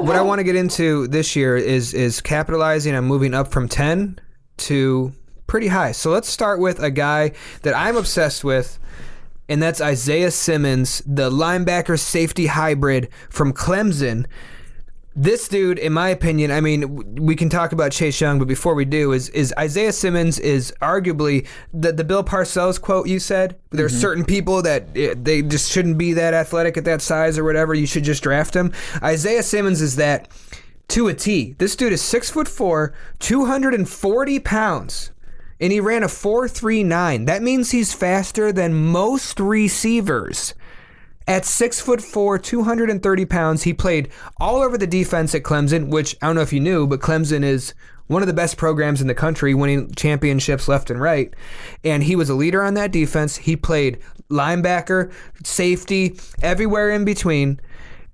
what I want to get into this year is capitalizing on moving up from 10 to pretty high. So let's start with a guy that I'm obsessed with, and that's Isaiah Simmons, the linebacker safety hybrid from Clemson. This dude, in my opinion, I mean, we can talk about Chase Young, but before we do, is Isaiah Simmons is arguably the Bill Parcells quote you said. There's certain people that they just shouldn't be that athletic at that size or whatever. You should just draft him. Isaiah Simmons is that to a T. This dude is 6'4", 240 pounds, and he ran a 4.39. That means he's faster than most receivers. At 6'4", 230 pounds, he played all over the defense at Clemson, which I don't know if you knew, but Clemson is one of the best programs in the country, winning championships left and right. And he was a leader on that defense. He played linebacker, safety, everywhere in between.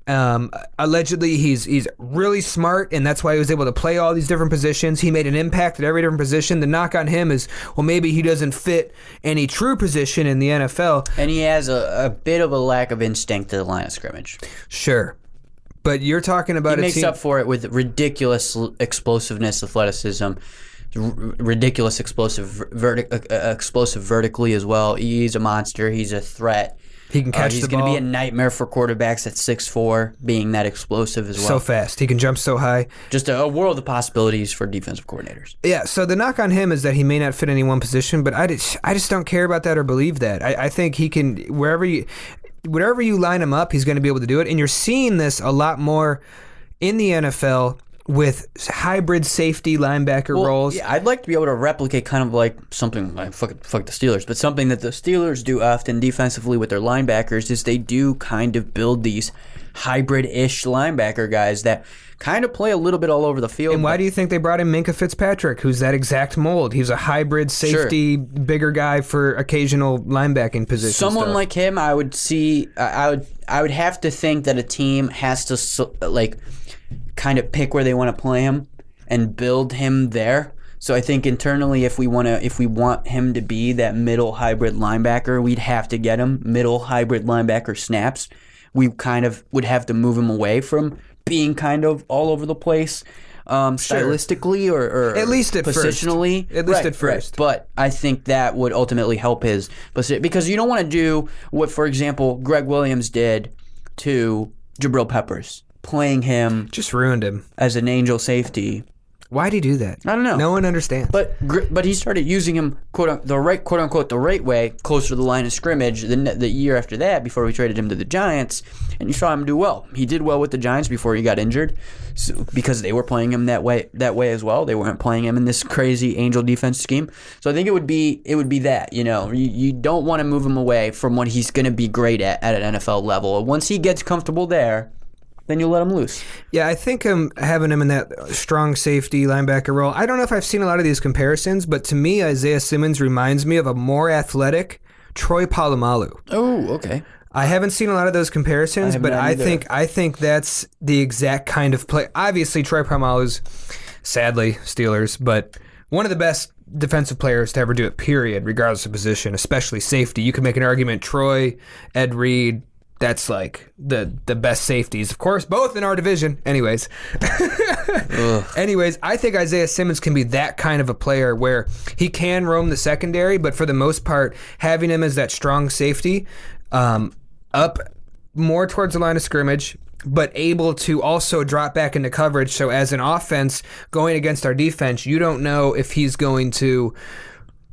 Allegedly, he's really smart, and that's why he was able to play all these different positions. He made an impact at every different position. The knock on him is, well, maybe he doesn't fit any true position in the NFL. And he has a bit of a lack of instinct to the line of scrimmage. Sure. But you're talking about he makes up for it with ridiculous explosiveness, athleticism, ridiculous explosive vertically as well. He's a monster. He's a threat. He can catch the ball. He's going to be a nightmare for quarterbacks at 6'4", being that explosive as well. So fast. He can jump so high. Just a world of possibilities for defensive coordinators. Yeah, so the knock on him is that he may not fit any one position, but I just don't care about that or believe that. I think he can, wherever you line him up, he's going to be able to do it. And you're seeing this a lot more in the NFL with hybrid safety linebacker roles. Yeah, I'd like to be able to replicate kind of like something like fuck the Steelers, but something that the Steelers do often defensively with their linebackers is they do kind of build these hybrid-ish linebacker guys that kind of play a little bit all over the field. And why do you think they brought in Minkah Fitzpatrick, who's that exact mold? He's a hybrid safety, bigger guy for occasional linebacking positions. Someone like him, I would see. I would have to think that a team has to kind of pick where they want to play him and build him there. So I think internally, if we want him to be that middle hybrid linebacker, we'd have to get him middle hybrid linebacker snaps. We kind of would have to move him away from being kind of all over the place, stylistically or at least at positionally. First. At least at first. Right. But I think that would ultimately help his position, because you don't want to do what, for example, Greg Williams did to Jabril Peppers, playing him just ruined him as an angel safety. Why'd he do that? I don't know. No one understands. But he started using him quote unquote the right way, closer to the line of scrimmage the year after that, before we traded him to the Giants, and you saw him do well. He did well with the Giants before he got injured, because they were playing him that way as well. They weren't playing him in this crazy angel defense scheme. So I think it would be that, you don't want to move him away from what he's going to be great at an NFL level. Once he gets comfortable there, then you let him loose. Yeah, I think having him in that strong safety linebacker role, I don't know if I've seen a lot of these comparisons, but to me, Isaiah Simmons reminds me of a more athletic Troy Polamalu. Oh, okay. I haven't seen a lot of those comparisons, but I think that's the exact kind of play. Obviously, Troy Polamalu's, sadly, Steelers, but one of the best defensive players to ever do it, period, regardless of position, especially safety. You could make an argument, Troy, Ed Reed, that's like the best safeties. Of course, both in our division. Anyways, I think Isaiah Simmons can be that kind of a player where he can roam the secondary, but for the most part, having him as that strong safety, up more towards the line of scrimmage, but able to also drop back into coverage. So as an offense going against our defense, you don't know if he's going to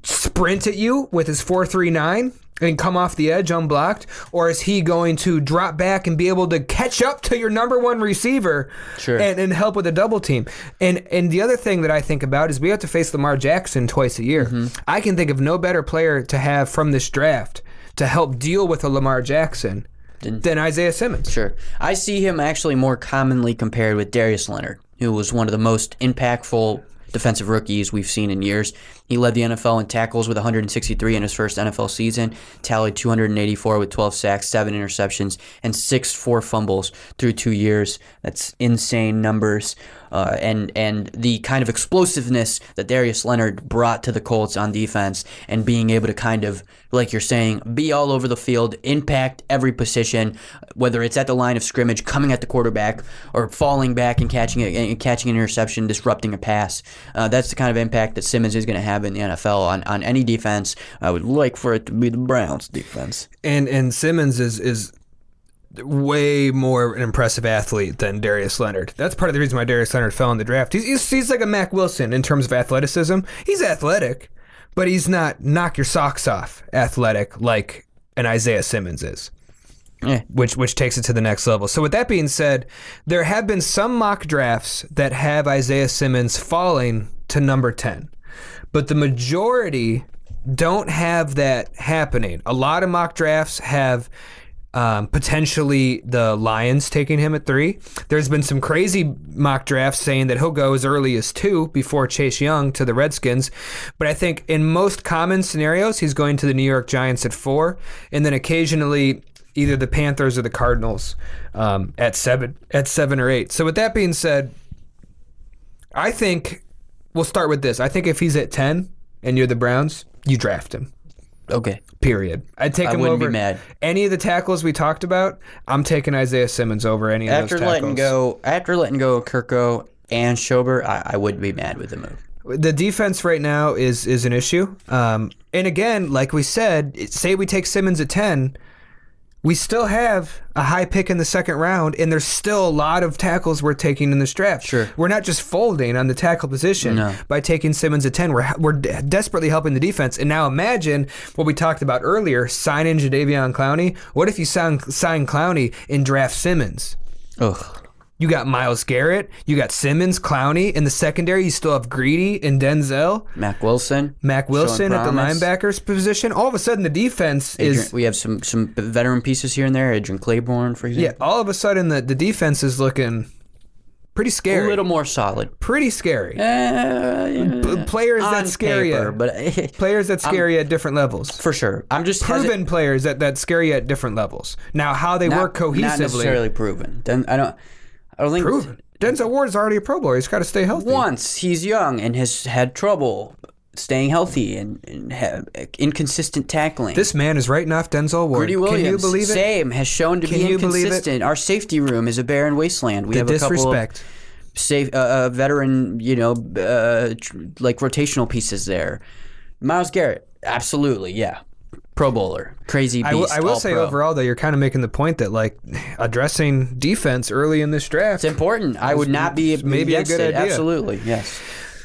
sprint at you with his 4.39 and come off the edge unblocked, or is he going to drop back and be able to catch up to your number one receiver and help with a double team? And the other thing that I think about is we have to face Lamar Jackson twice a year. Mm-hmm. I can think of no better player to have from this draft to help deal with a Lamar Jackson than Isaiah Simmons. Sure. I see him actually more commonly compared with Darius Leonard, who was one of the most impactful defensive rookies we've seen in years. He led the NFL in tackles with 163 in his first NFL season, tallied 284 with 12 sacks, 7 interceptions, and 6 forced fumbles through 2 years. That's insane numbers. and the kind of explosiveness that Darius Leonard brought to the Colts on defense, and being able to kind of, like you're saying, be all over the field, impact every position, whether it's at the line of scrimmage, coming at the quarterback, or falling back and catching an interception, disrupting a pass. That's the kind of impact that Simmons is going to have in the NFL on any defense. I would like for it to be the Browns defense. And Simmons is way more an impressive athlete than Darius Leonard. That's part of the reason why Darius Leonard fell in the draft. He's like a Mack Wilson in terms of athleticism. He's athletic, but he's not knock your socks off athletic like an Isaiah Simmons is. Yeah. Which takes it to the next level. So with that being said, there have been some mock drafts that have Isaiah Simmons falling to number 10. But the majority don't have that happening. A lot of mock drafts have potentially the Lions taking him at 3. There's been some crazy mock drafts saying that he'll go as early as 2 before Chase Young to the Redskins. But I think in most common scenarios, he's going to the New York Giants at 4, and then occasionally either the Panthers or the Cardinals at 7 or 8. So with that being said, I think we'll start with this. I think if he's at 10 and you're the Browns, you draft him. Okay. Period. I'd take him over. I wouldn't be mad. Any of the tackles we talked about, I'm taking Isaiah Simmons over any of those tackles. After letting go of Kirko and Schober, I wouldn't be mad with the move. The defense right now is an issue. And again, like we said, say we take Simmons at 10, we still have a high pick in the second round, and there's still a lot of tackles we're taking in this draft. Sure. We're not just folding on the tackle position by taking Simmons at 10. We're desperately helping the defense. And now imagine what we talked about earlier, signing Jadeveon Clowney. What if you sign Clowney and draft Simmons? Ugh. You got Myles Garrett, you got Simmons, Clowney. In the secondary, you still have Greedy and Denzel. Mack Wilson at the linebackers position. All of a sudden, the defense is... We have some veteran pieces here and there. Adrian Claiborne, for example. Yeah, all of a sudden, the defense is looking pretty scary. A little more solid. Pretty scary. Players that scare you. But players that scare you at different levels. For sure. I'm just proven players that scare you at different levels. Now, how they work cohesively... Not necessarily proven. I don't think proven. Denzel Ward is already a Pro Bowler. He's got to stay healthy. Once he's young and has had trouble staying healthy and have inconsistent tackling. This man is writing off Denzel Ward. Greedy Williams, can you believe it? Same, has shown to be inconsistent. Our safety room is a barren wasteland. We have a couple of veteran, like rotational pieces there. Myles Garrett, absolutely, yeah. Pro Bowler, crazy beast. I will say overall, though, you're kind of making the point that like addressing defense early in this draft. It's important. I would not be maybe a good idea. Absolutely, yes.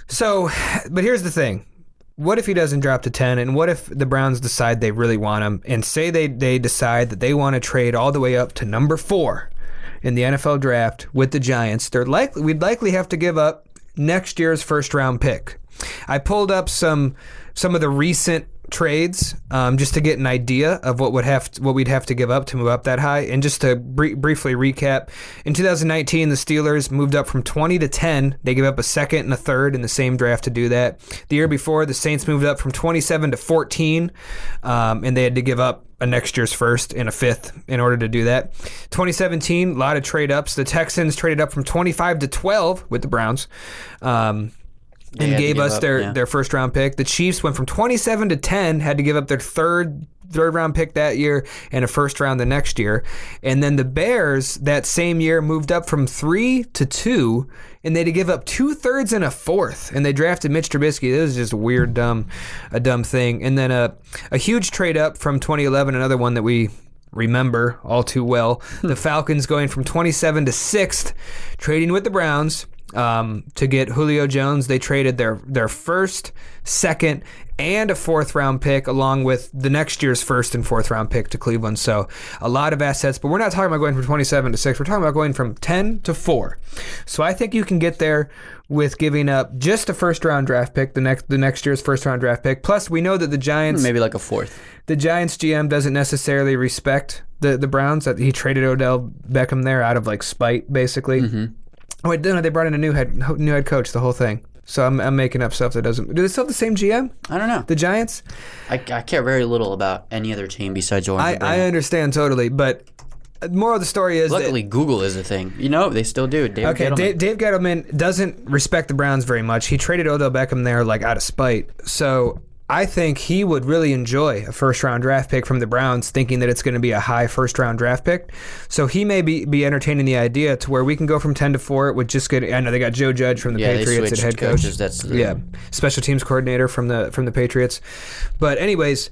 So, but here's the thing. What if he doesn't drop to 10, and what if the Browns decide they really want him, and say they decide that they want to trade all the way up to number 4 in the NFL draft with the Giants? We'd likely have to give up next year's first-round pick. I pulled up some of the recent trades just to get an idea of what we'd have to give up to move up that high. And just to briefly recap, in 2019 the Steelers moved up from 20 to 10. They gave up a second and a third in the same draft to do that. The year before, the Saints moved up from 27 to 14, and they had to give up a next year's first and a fifth in order to do that. 2017, a lot of trade ups. The Texans traded up from 25 to 12 with the Browns, and gave us their first round pick. The Chiefs went from 27 to 10, had to give up their third round pick that year and a first round the next year. And then the Bears that same year moved up from 3 to 2, and they had to give up 2/3 and a fourth. And they drafted Mitch Trubisky. This is just a dumb thing. And then a huge trade up from 2011, another one that we remember all too well. The Falcons going from 27 to 6th, trading with the Browns. To get Julio Jones. They traded their first, second, and a fourth round pick along with the next year's first and fourth round pick to Cleveland. So a lot of assets, but we're not talking about going from 27 to 6. We're talking about going from 10 to 4. So I think you can get there with giving up just a first round draft pick, the next year's first round draft pick. Plus, we know that the Giants, maybe like a fourth. The Giants GM doesn't necessarily respect the Browns. That he traded Odell Beckham there out of like spite, basically. Mm-hmm. Oh, wait, no, they brought in a new head coach, the whole thing. So I'm making up stuff that doesn't... Do they still have the same GM? I don't know. The Giants? I care very little about any other team besides Orange. I understand totally, but moral of the story is Luckily, Google is a thing. They still do. Dave Gettleman. Dave Gettleman doesn't respect the Browns very much. He traded Odell Beckham there like out of spite. So I think he would really enjoy a first-round draft pick from the Browns, thinking that it's going to be a high first-round draft pick. So he may be entertaining the idea to where we can go from 10 to 4 with just good. I know they got Joe Judge from the Patriots at head coach. Special teams coordinator from the Patriots. But anyways,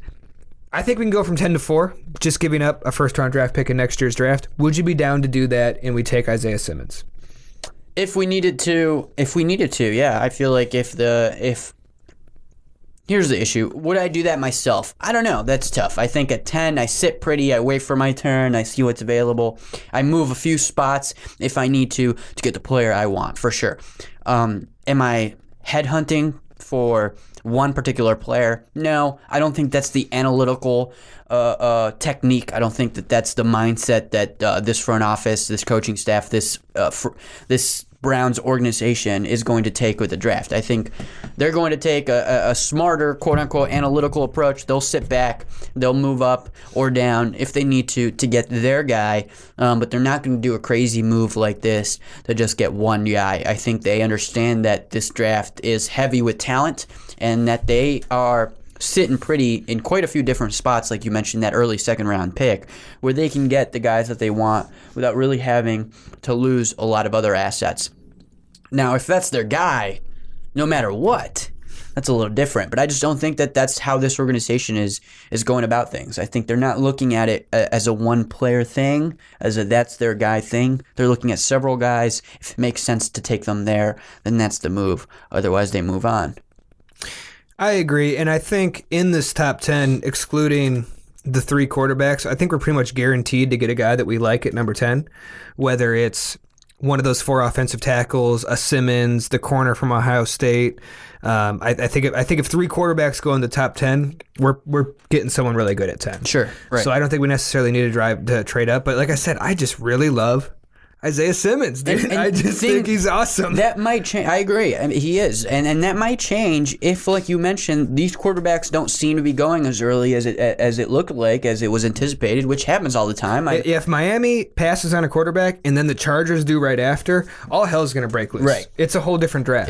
I think we can go from 10 to 4, just giving up a first-round draft pick in next year's draft. Would you be down to do that and we take Isaiah Simmons? If we needed to, yeah. I feel like here's the issue. Would I do that myself? I don't know. That's tough. I think at 10, I sit pretty. I wait for my turn. I see what's available. I move a few spots if I need to get the player I want, for sure. Am I headhunting for one particular player? No. I don't think that's the analytical technique. I don't think that's the mindset that this front office, this coaching staff, this Browns organization is going to take with the draft. I think they're going to take a smarter, quote-unquote, analytical approach. They'll sit back. They'll move up or down if they need to get their guy, but they're not going to do a crazy move like this to just get one guy. I think they understand that this draft is heavy with talent and that they are sitting pretty in quite a few different spots, like you mentioned, that early second-round pick, where they can get the guys that they want without really having to lose a lot of other assets. Now, if that's their guy, no matter what, that's a little different. But I just don't think that that's how this organization is going about things. I think they're not looking at it as a one-player thing, as a that's their guy thing. They're looking at several guys. If it makes sense to take them there, then that's the move. Otherwise, they move on. I agree, and I think in this top 10, excluding the 3 quarterbacks, I think we're pretty much guaranteed to get a guy that we like at number 10, whether it's one of those 4 offensive tackles, a Simmons, the corner from Ohio State. I think if 3 quarterbacks go in the top 10, we're getting someone really good at 10. Sure, right. So I don't think we necessarily need to trade up, but like I said, I just really love Isaiah Simmons, dude. And I just think he's awesome. That might change. I agree. I mean, he is. And that might change if, like you mentioned, these quarterbacks don't seem to be going as early as it looked like, as it was anticipated, which happens all the time. If Miami passes on a quarterback and then the Chargers do right after, all hell's going to break loose. Right. It's a whole different draft.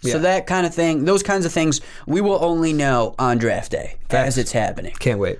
Yeah. So that kind of thing, those kinds of things, we will only know on draft day as it's happening. Can't wait.